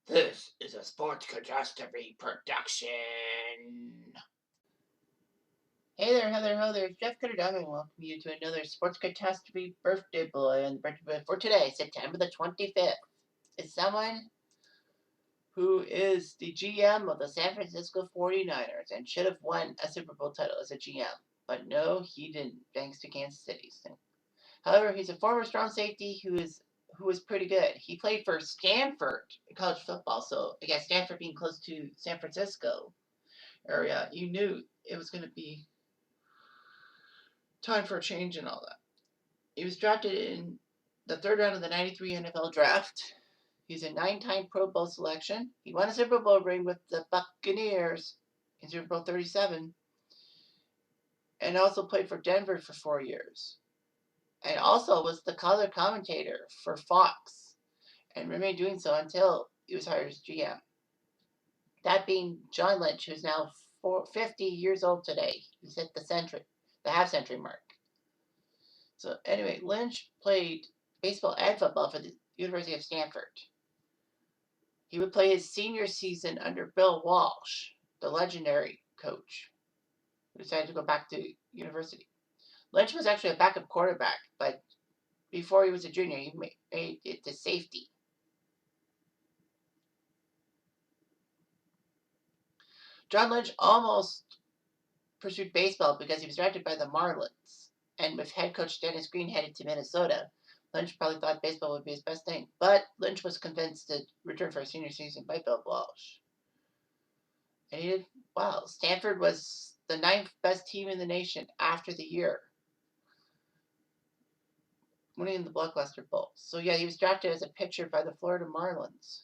This is a Sports Catastrophe production. Hey there, Heather, ho there. Jeff Cutterdome, and welcome you to another Sports Catastrophe birthday boy. And the birthday boy for today, September the 25th, is someone who is the GM of the San Francisco 49ers and should have won a Super Bowl title as a GM. But no, he didn't, thanks to Kansas City. However, he's a former strong safety who was pretty good. He played for Stanford in college football, so I guess Stanford being close to San Francisco area, you knew it was going to be time for a change and all that. He was drafted in the third round of the '93 NFL draft. He's a 9-time Pro Bowl selection. He won a Super Bowl ring with the Buccaneers in Super Bowl 37, and also played for Denver for 4 years. And also was the color commentator for Fox and remained doing so until he was hired as GM. That being John Lynch, who's now 50 years old today. He's hit the half-century mark. So anyway, Lynch played baseball and football for the University of Stanford. He would play his senior season under Bill Walsh, the legendary coach, who decided to go back to university. Lynch was actually a backup quarterback, but before he was a junior, he made it to safety. John Lynch almost pursued baseball because he was drafted by the Marlins, and with head coach Dennis Green headed to Minnesota, Lynch probably thought baseball would be his best thing, but Lynch was convinced to return for a senior season by Bill Walsh. And he did well. Stanford was the 9th best team in the nation after the year, winning the Blockbuster Bowl. So yeah, he was drafted as a pitcher by the Florida Marlins.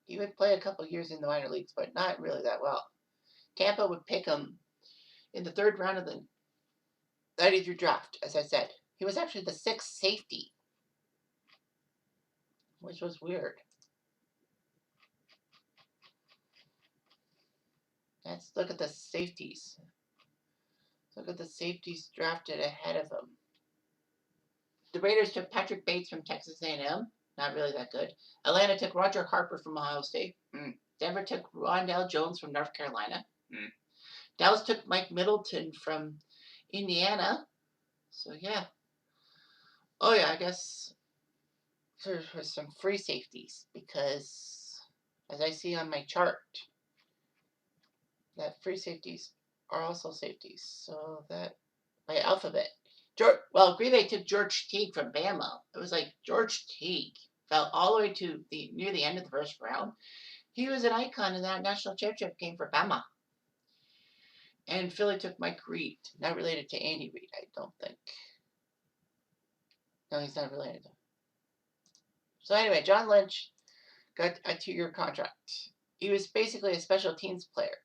He would play a couple years in the minor leagues, but not really that well. Tampa would pick him in the third round of the '93 draft, as I said. He was actually the 6th safety, which was weird. Let's look at the safeties. Look at the safeties drafted ahead of him. The Raiders took Patrick Bates from Texas A&M. Not really that good. Atlanta took Roger Harper from Ohio State. Denver took Rondell Jones from North Carolina. Dallas took Mike Middleton from Indiana. So yeah. Oh yeah, I guess there's some free safeties because, as I see on my chart, that free safeties are also safeties. So that by alphabet. Green Bay took George Teague from Bama. It was like George Teague fell all the way to near the end of the first round. He was an icon in that national championship game for Bama. And Philly took Mike Reed, not related to Andy Reid, I don't think. No, he's not related. So anyway, John Lynch got a 2-year contract. He was basically a special teams player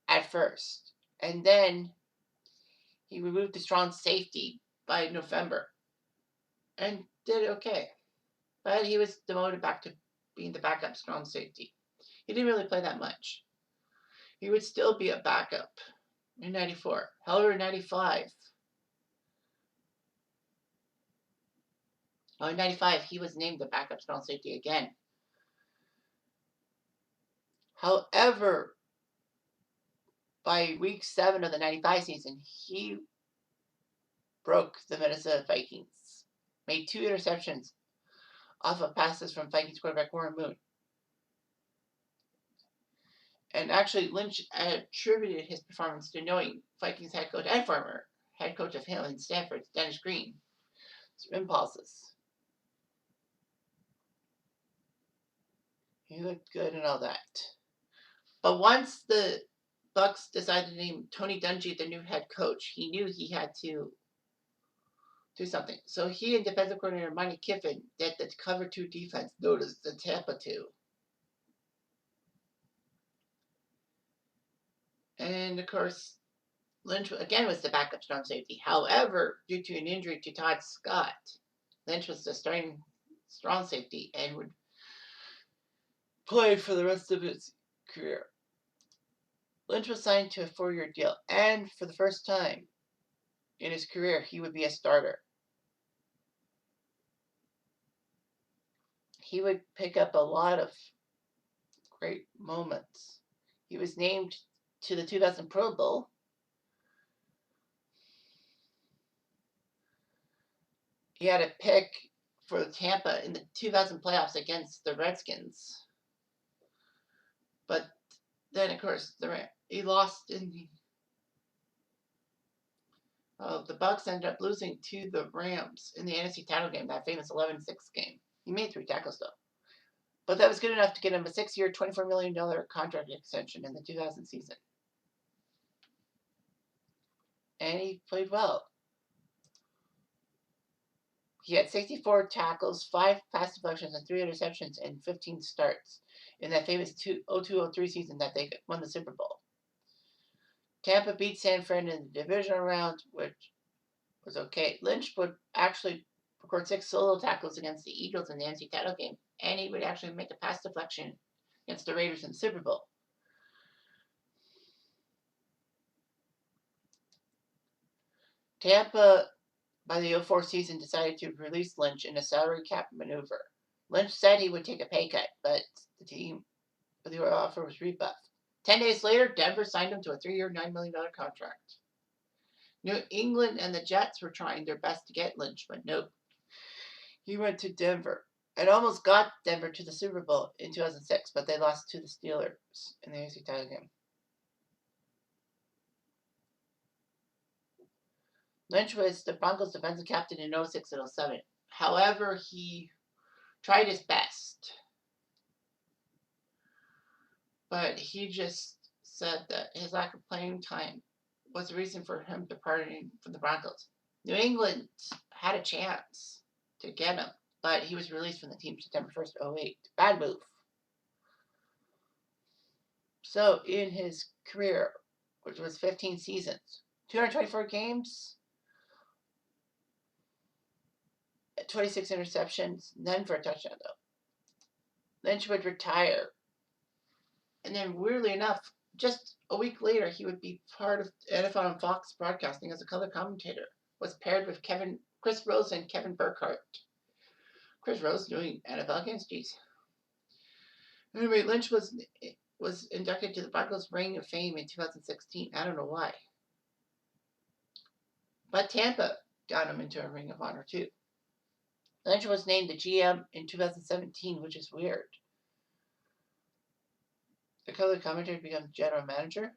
at first, and then he moved to strong safety by November and did okay. But he was demoted back to being the backup strong safety. He didn't really play that much. He would still be a backup in '94. However, in '95, in '95, he was named the backup strong safety again. However, by week 7 of the '95 season, he broke the Minnesota Vikings, made 2 interceptions off of passes from Vikings quarterback Warren Moon. And actually, Lynch attributed his performance to knowing Vikings head coach and former head coach of him in Stanford, Dennis Green. Some impulses. He looked good and all that. But once the Bucks decided to name Tony Dungy the new head coach, he knew he had to do something. So he and defensive coordinator Monty Kiffin did the cover 2 defense, known as the Tampa 2. And of course, Lynch again was the backup strong safety. However, due to an injury to Todd Scott, Lynch was the starting strong safety and would play for the rest of his career. Lynch was signed to a 4-year deal, and for the first time in his career, he would be a starter. he would pick up a lot of great moments. He was named to the 2000 Pro Bowl. He had a pick for Tampa in the 2000 playoffs against the Redskins. But then, of course, he lost in the Bucks ended up losing to the Rams in the NFC title game, that famous 11-6 game. He made 3 tackles, though. But that was good enough to get him a 6-year, $24 million contract extension in the 2000 season. And he played well. He had 64 tackles, 5 pass deflections, and 3 interceptions in 15 starts in that famous 02-03 season that they won the Super Bowl. Tampa beat San Fran in the divisional round, which was okay. Lynch would actually record 6 solo tackles against the Eagles in the NFC title game, and he would actually make a pass deflection against the Raiders in the Super Bowl. Tampa, by the 04 season, decided to release Lynch in a salary cap maneuver. Lynch said he would take a pay cut, but the offer was rebuffed. 10 days later, Denver signed him to a 3-year, $9 million contract. New England and the Jets were trying their best to get Lynch, but nope. He went to Denver. It almost got Denver to the Super Bowl in 2006, but they lost to the Steelers in the AFC title game. Lynch was the Broncos' defensive captain in 06 and 07. However, he tried his best. But he just said that his lack of playing time was the reason for him departing from the Broncos. New England had a chance to get him, but he was released from the team September 1st, 08. Bad move. So in his career, which was 15 seasons, 224 games, 26 interceptions, none for a touchdown, though. Lynch would retire. And then, weirdly enough, just a week later, he would be part of NFL and Fox Broadcasting as a color commentator. Was paired with Chris Rose and Kevin Burkhardt. Chris Rose doing NFL games, geez. Anyway, Lynch was inducted to the Broncos Ring of Fame in 2016. I don't know why. But Tampa got him into a Ring of Honor, too. Lynch was named the GM in 2017, which is weird. The color commentator becomes general manager.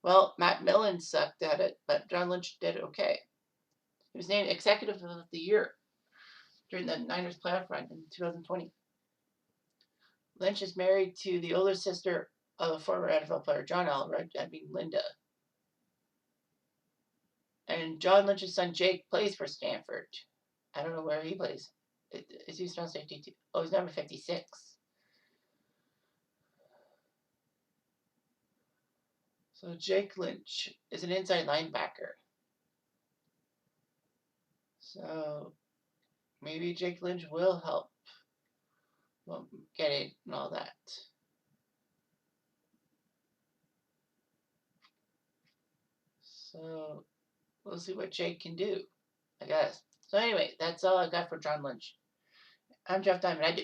Well, Matt Millen sucked at it, but John Lynch did okay. He was named Executive of the Year during the Niners playoff run in 2020. Lynch is married to the older sister of a former NFL player, John Allred, that being Linda. And John Lynch's son, Jake, plays for Stanford. I don't know where he plays. Is he strong safety too? Oh, he's number 56. So Jake Lynch is an inside linebacker. So maybe Jake Lynch will help get it and all that. So we'll see what Jake can do, I guess. So anyway, that's all I got for John Lynch. I'm Jeff Diamond.